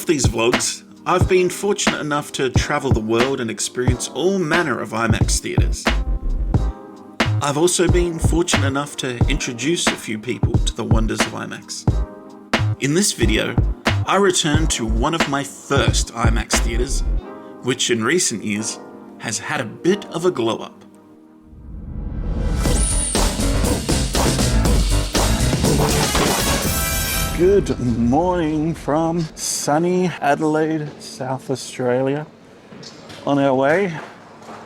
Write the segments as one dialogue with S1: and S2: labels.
S1: of these vlogs, I've been fortunate enough to travel the world and experience all manner of IMAX theatres. I've also been fortunate enough to introduce a few people to the wonders of IMAX. In this video, I return to one of my first IMAX theatres, which in recent years has had a bit of a glow up. Good morning from sunny Adelaide, South Australia, on our way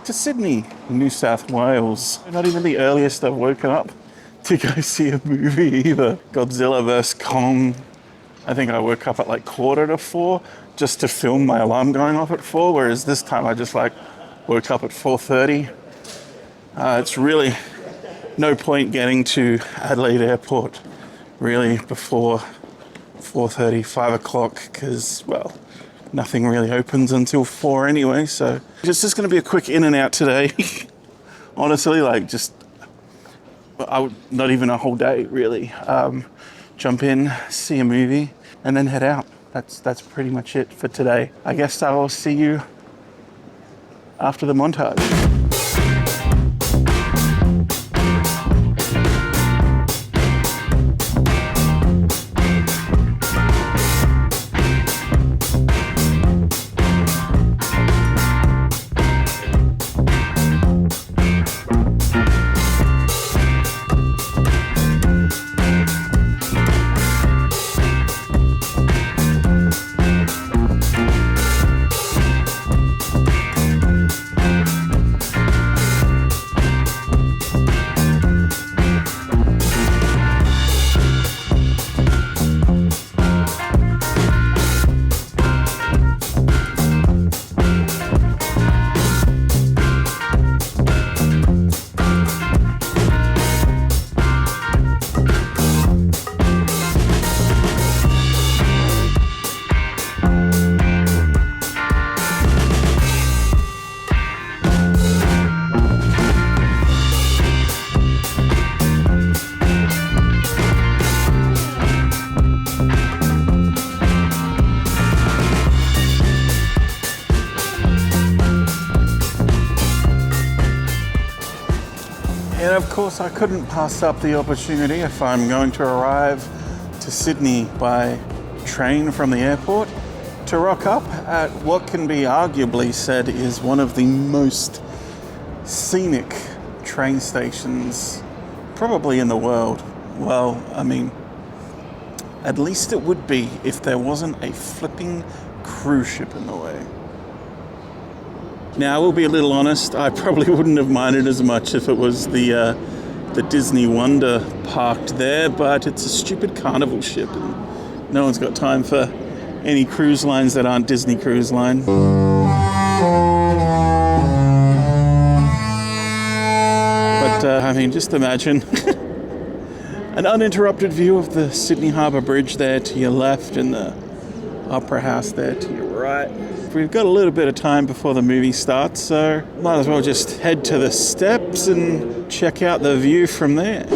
S1: to Sydney, New South Wales. Not even the earliest I've woken up to go see a movie either. Godzilla vs. Kong. I think I woke up at like 4:45 just to film my alarm going off at 4, whereas this time I just woke up at 4:30. It's really no point getting to Adelaide Airport really before 4:30, 5 o'clock, because, well, nothing really opens until 4 anyway, so it's just going to be a quick in and out today. Honestly, not even a whole day, really. Jump in, see a movie, and then head out. That's pretty much it for today. I guess I will see you after the montage. And of course, I couldn't pass up the opportunity, if I'm going to arrive to Sydney by train from the airport, to rock up at what can be arguably said is one of the most scenic train stations probably in the world. Well, I mean, at least it would be if there wasn't a flipping cruise ship in the way. Now, I will be a little honest, I probably wouldn't have minded as much if it was the Disney Wonder parked there, but it's a stupid carnival ship and no one's got time for any cruise lines that aren't Disney Cruise Line. But, I mean, just imagine an uninterrupted view of the Sydney Harbour Bridge there to your left and the Opera House there to your right. We've got a little bit of time before the movie starts, so might as well just head to the steps and check out the view from there.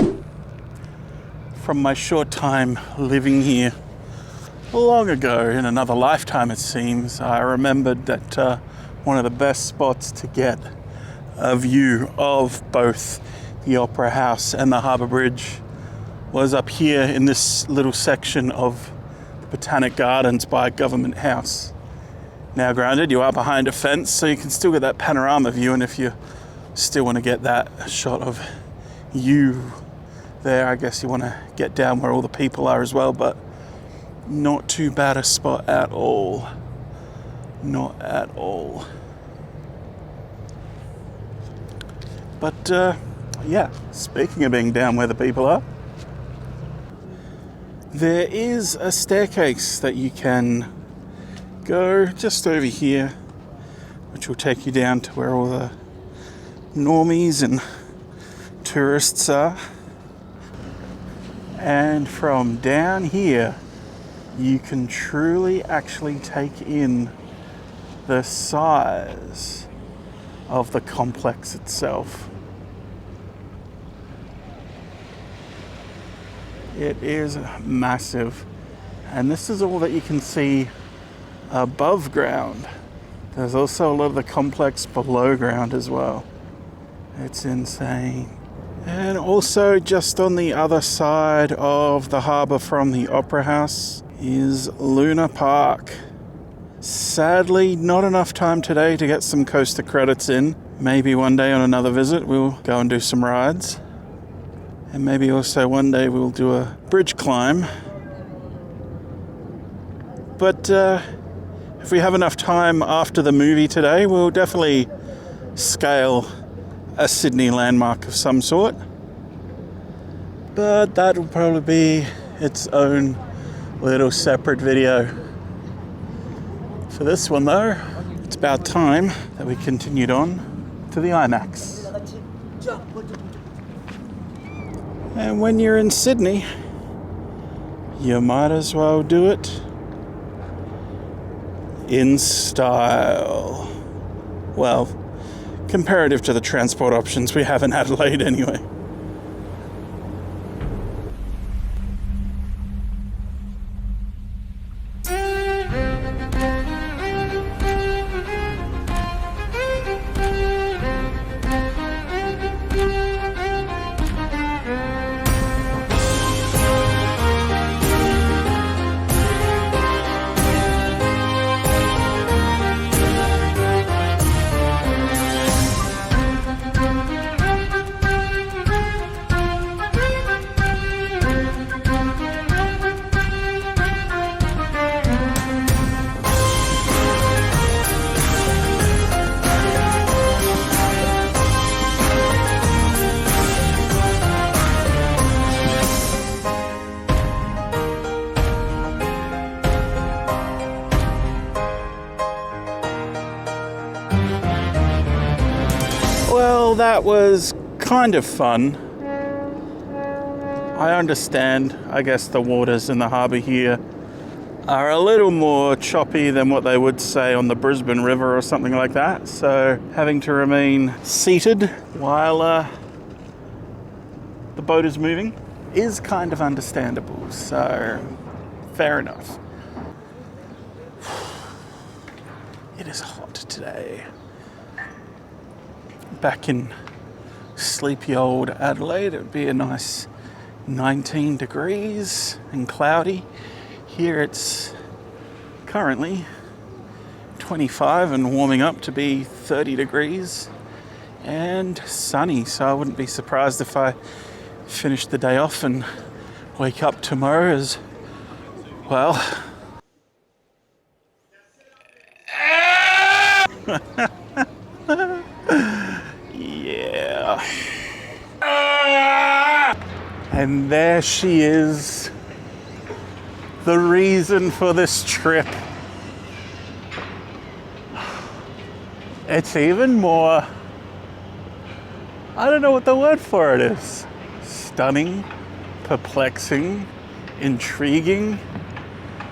S1: From my short time living here, long ago, in another lifetime it seems, I remembered that one of the best spots to get a view of both the Opera House and the Harbour Bridge was up here in this little section of the Botanic Gardens by Government House. Now granted, you are behind a fence, so you can still get that panorama view, and if you still want to get that shot of you there, I guess you want to get down where all the people are as well, but not too bad a spot at all. Not at all. But, yeah, speaking of being down where the people are, there is a staircase that you can go just over here, which will take you down to where all the normies and tourists are. And from down here, you can truly actually take in the size of the complex itself. It is massive, and this is all that you can see above ground. There's also a lot of the complex below ground as well. It's insane. And also just on the other side of the harbour from the Opera House is Luna Park. Sadly, not enough time today to get some coaster credits in. Maybe one day on another visit we'll go and do some rides. And maybe also one day we'll do a bridge climb. But if we have enough time after the movie today, we'll definitely scale a Sydney landmark of some sort. But that will probably be its own little separate video. For this one though, it's about time that we continued on to the IMAX. And when you're in Sydney, you might as well do it in style. Well, comparative to the transport options we have in Adelaide anyway. Well, that was kind of fun. I understand, I guess the waters in the harbour here are a little more choppy than what they would say on the Brisbane River or something like that. So having to remain seated while the boat is moving is kind of understandable. So fair enough. It is hot today. Back in sleepy old Adelaide, it would be a nice 19 degrees and cloudy. Here it's currently 25 and warming up to be 30 degrees and sunny. So I wouldn't be surprised if I finish the day off and wake up tomorrow as well. Yeah. And there she is. The reason for this trip. It's even more, I don't know what the word for it is. Stunning, perplexing, intriguing.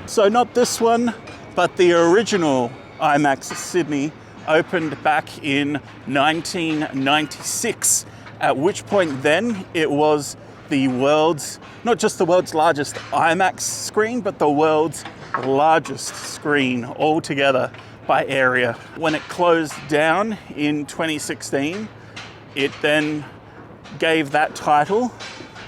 S1: So not this one, but the original IMAX Sydney opened back in 1996, at which point then it was the world's, not just the world's largest IMAX screen, but the world's largest screen altogether by area. When it closed down in 2016, it then gave that title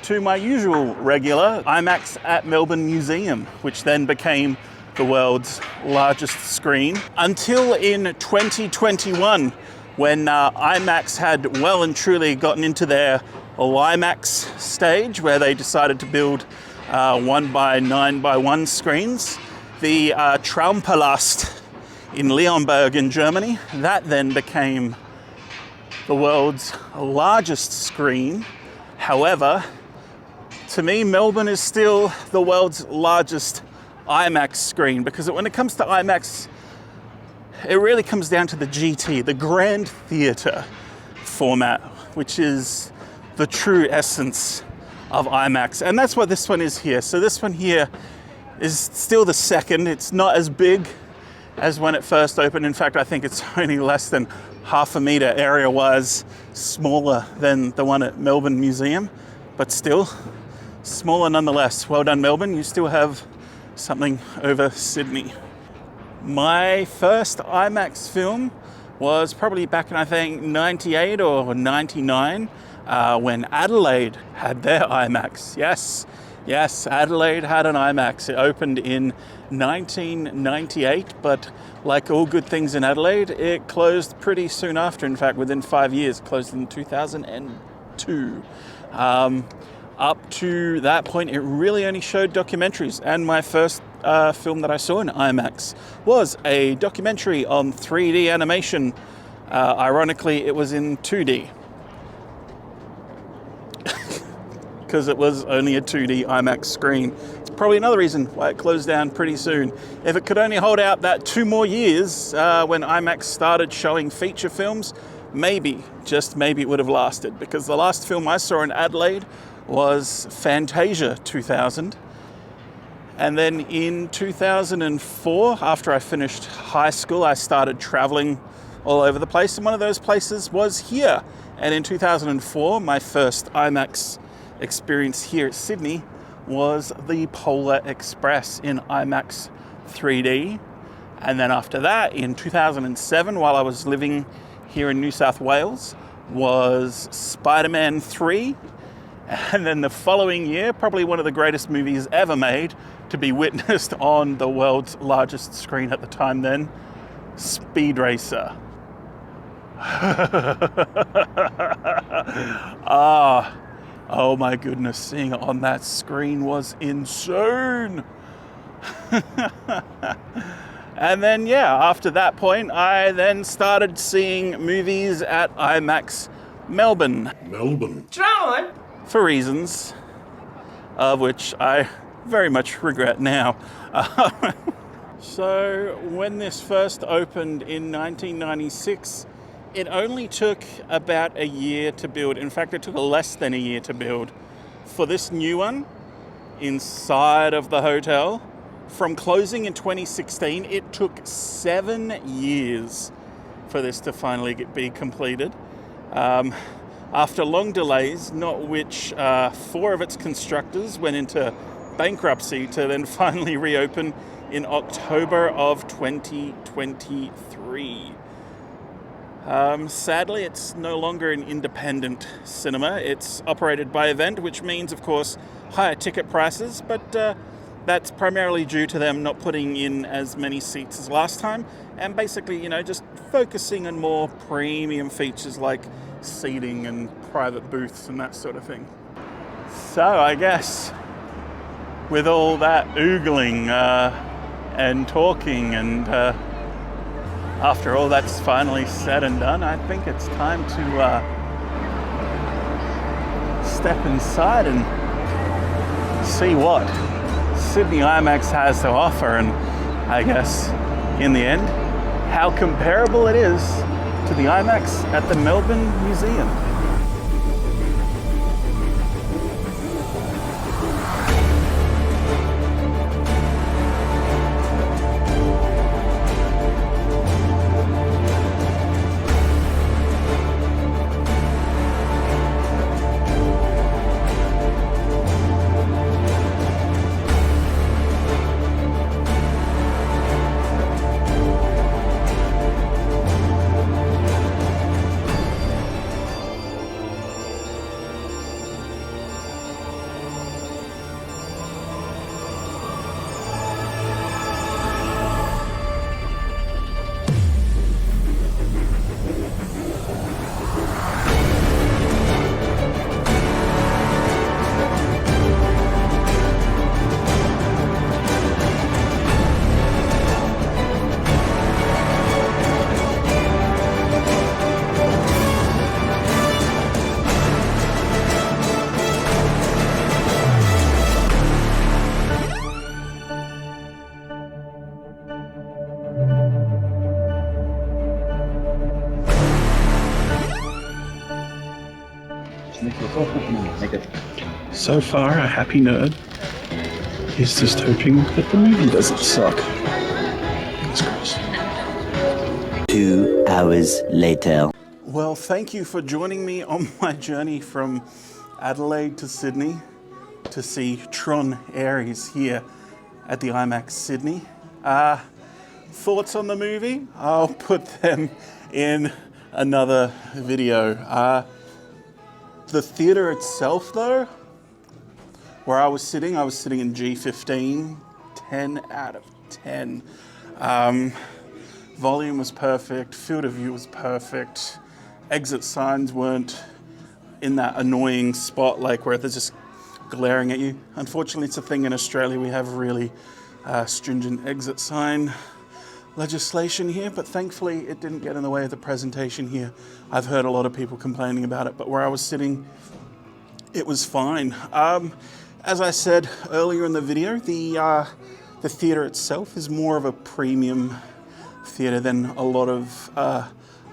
S1: to my usual regular IMAX at Melbourne Museum, which then became the world's largest screen, until in 2021, when IMAX had well and truly gotten into their IMAX stage, where they decided to build 1x9x1 screens. The Traumpalast in Leonberg in Germany, that then became the world's largest screen. However, to me, Melbourne is still the world's largest IMAX screen, because when it comes to IMAX, it really comes down to the GT, the Grand Theatre format, which is the true essence of IMAX. And that's what this one is here. So this one here is still the second. It's not as big as when it first opened. In fact, I think it's only less than half a metre area-wise smaller than the one at Melbourne Museum, but still smaller nonetheless. Well done, Melbourne. You still have something over Sydney. My first IMAX film was probably back in, I think, 98 or 99, when Adelaide had their IMAX. Yes, Adelaide had an IMAX. It opened in 1998, but like all good things in Adelaide, it closed pretty soon after. In fact, within 5 years, closed in 2002. Up to that point, it really only showed documentaries, and my first film that I saw in IMAX was a documentary on 3D animation. Ironically, it was in 2D. Because it was only a 2D IMAX screen. It's probably another reason why it closed down pretty soon. If it could only hold out that 2 more years when IMAX started showing feature films, maybe, just maybe it would have lasted. Because the last film I saw in Adelaide was Fantasia 2000. And then in 2004, after I finished high school, I started traveling all over the place. And one of those places was here. And in 2004, my first IMAX experience here at Sydney was the Polar Express in IMAX 3D. And then after that, in 2007, while I was living here in New South Wales, was Spider-Man 3. And then the following year, probably one of the greatest movies ever made to be witnessed on the world's largest screen at the time then, Speed Racer. Oh my goodness, seeing it on that screen was insane. And then, after that point, I then started seeing movies at IMAX Melbourne.
S2: John!
S1: For reasons of which I very much regret now. So when this first opened in 1996, it only took about a year to build. In fact, it took less than a year to build. For this new one, inside of the hotel, from closing in 2016, it took 7 years for this to finally be completed. After long delays, not which 4 of its constructors went into bankruptcy to then finally reopen in October of 2023. Sadly, it's no longer an independent cinema. It's operated by event, which means, of course, higher ticket prices, but that's primarily due to them not putting in as many seats as last time, and basically, just focusing on more premium features like seating and private booths and that sort of thing. So I guess with all that oogling and talking and after all that's finally said and done, I think it's time to step inside and see what Sydney IMAX has to offer, and I guess in the end how comparable it is to the IMAX at the Melbourne Museum. So far, a happy nerd is just hoping that the movie doesn't suck. Fingers crossed.
S3: 2 hours later.
S1: Well, thank you for joining me on my journey from Adelaide to Sydney to see Tron Ares here at the IMAX Sydney. thoughts on the movie, I'll put them in another video. The theatre itself though, where I was sitting in G15, 10 out of 10. Volume was perfect, field of view was perfect, exit signs weren't in that annoying spot like where they're just glaring at you. Unfortunately, it's a thing in Australia, we have really stringent exit sign legislation here, but thankfully it didn't get in the way of the presentation here. I've heard a lot of people complaining about it, but where I was sitting, it was fine. As I said earlier in the video, the theatre itself is more of a premium theatre than a lot of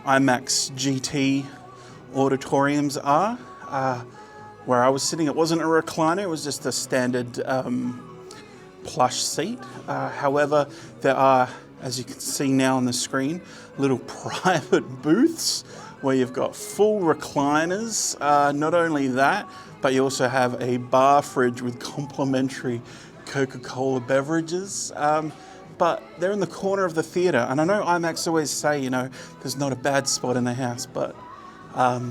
S1: IMAX GT auditoriums are. Where I was sitting, it wasn't a recliner, it was just a standard plush seat. However, there are, as you can see now on the screen, little private booths where you've got full recliners. Not only that, but you also have a bar fridge with complimentary Coca-Cola beverages. But they're in the corner of the theatre. And I know IMAX always say, you know, there's not a bad spot in the house, but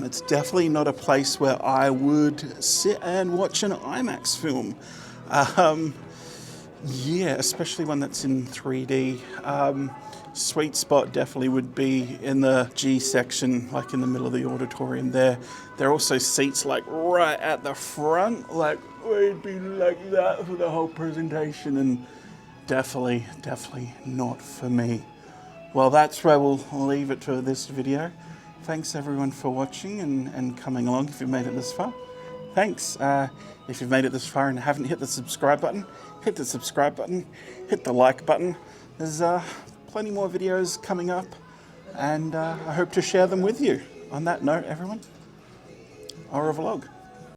S1: it's definitely not a place where I would sit and watch an IMAX film. Yeah, especially one that's in 3D. Sweet spot definitely would be in the G section, like in the middle of the auditorium there. There are also seats like right at the front, like we'd be like that for the whole presentation, and definitely not for me. Well, that's where we'll leave it for this video. Thanks everyone for watching and coming along if you've made it this far. Thanks. If you've made it this far and haven't hit the subscribe button, hit the subscribe button, hit the like button. There's plenty more videos coming up, and I hope to share them with you. On that note, everyone, au revoir.